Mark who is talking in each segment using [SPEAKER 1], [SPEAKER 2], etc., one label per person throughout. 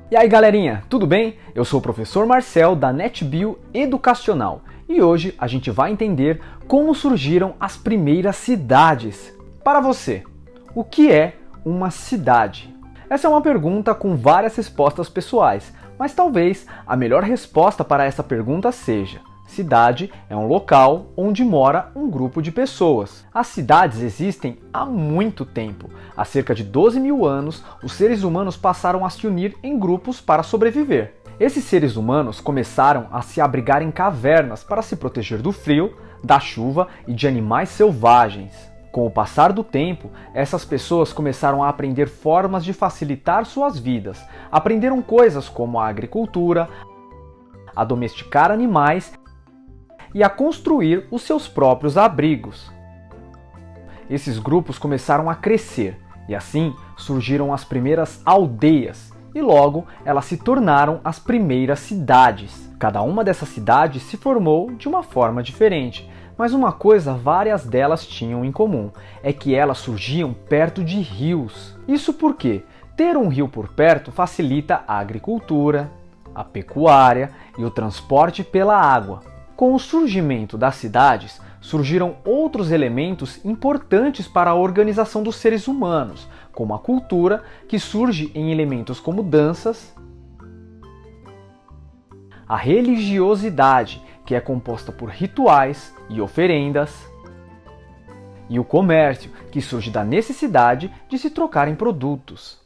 [SPEAKER 1] E aí galerinha, tudo bem? Eu sou o professor Marcel da NetBio Educacional e hoje a gente vai entender como surgiram as primeiras cidades. Para você, o que é uma cidade? Essa é uma pergunta com várias respostas pessoais, mas talvez a melhor resposta para essa pergunta seja: cidade é um local onde mora um grupo de pessoas. As cidades existem há muito tempo. Há cerca de 12 mil anos, os seres humanos passaram a se unir em grupos para sobreviver. Esses seres humanos começaram a se abrigar em cavernas para se proteger do frio, da chuva e de animais selvagens. Com o passar do tempo, essas pessoas começaram a aprender formas de facilitar suas vidas. Aprenderam coisas como a agricultura, a domesticar animais e a construir os seus próprios abrigos. Esses grupos começaram a crescer e assim surgiram as primeiras aldeias e logo elas se tornaram as primeiras cidades. Cada uma dessas cidades se formou de uma forma diferente, mas uma coisa várias delas tinham em comum, é que elas surgiam perto de rios. Isso porque ter um rio por perto facilita a agricultura, a pecuária e o transporte pela água. Com o surgimento das cidades, surgiram outros elementos importantes para a organização dos seres humanos, como a cultura, que surge em elementos como danças, a religiosidade, que é composta por rituais e oferendas, e o comércio, que surge da necessidade de se trocar em produtos.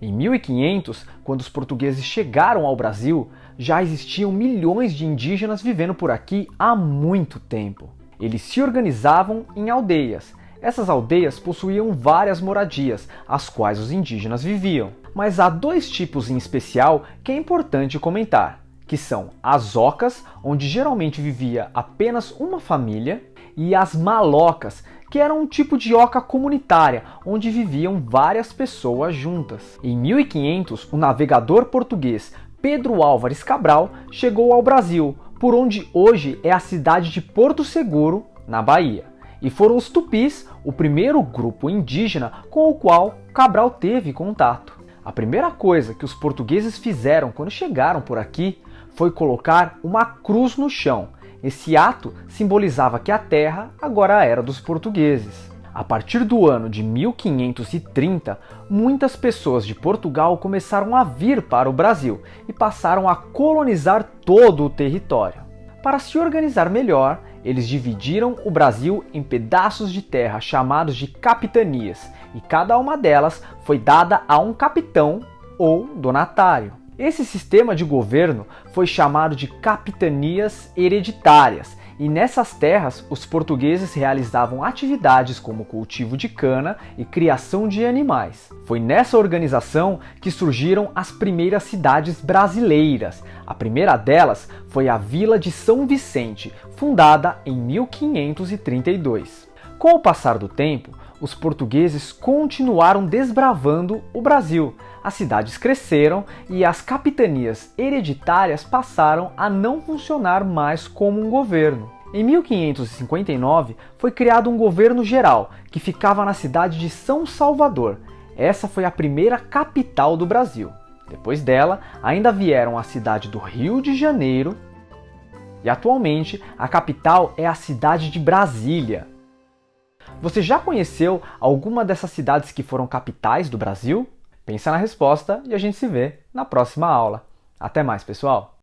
[SPEAKER 1] Em 1500, quando os portugueses chegaram ao Brasil, já existiam milhões de indígenas vivendo por aqui há muito tempo. Eles se organizavam em aldeias. Essas aldeias possuíam várias moradias, as quais os indígenas viviam. Mas há dois tipos em especial que é importante comentar, que são as ocas, onde geralmente vivia apenas uma família, e as malocas, que eram um tipo de oca comunitária, onde viviam várias pessoas juntas. Em 1500, o navegador português Pedro Álvares Cabral chegou ao Brasil, por onde hoje é a cidade de Porto Seguro, na Bahia. E foram os tupis, o primeiro grupo indígena com o qual Cabral teve contato. A primeira coisa que os portugueses fizeram quando chegaram por aqui foi colocar uma cruz no chão. Esse ato simbolizava que a terra agora era dos portugueses. A partir do ano de 1530, muitas pessoas de Portugal começaram a vir para o Brasil e passaram a colonizar todo o território. Para se organizar melhor, eles dividiram o Brasil em pedaços de terra chamados de capitanias, e cada uma delas foi dada a um capitão ou donatário. Esse sistema de governo foi chamado de capitanias hereditárias, e nessas terras os portugueses realizavam atividades como cultivo de cana e criação de animais. Foi nessa organização que surgiram as primeiras cidades brasileiras. A primeira delas foi a Vila de São Vicente, fundada em 1532. Com o passar do tempo, os portugueses continuaram desbravando o Brasil. As cidades cresceram e as capitanias hereditárias passaram a não funcionar mais como um governo. Em 1559 foi criado um governo geral, que ficava na cidade de São Salvador. Essa foi a primeira capital do Brasil. Depois dela, ainda vieram a cidade do Rio de Janeiro e atualmente a capital é a cidade de Brasília. Você já conheceu alguma dessas cidades que foram capitais do Brasil? Pensa na resposta e a gente se vê na próxima aula. Até mais, pessoal!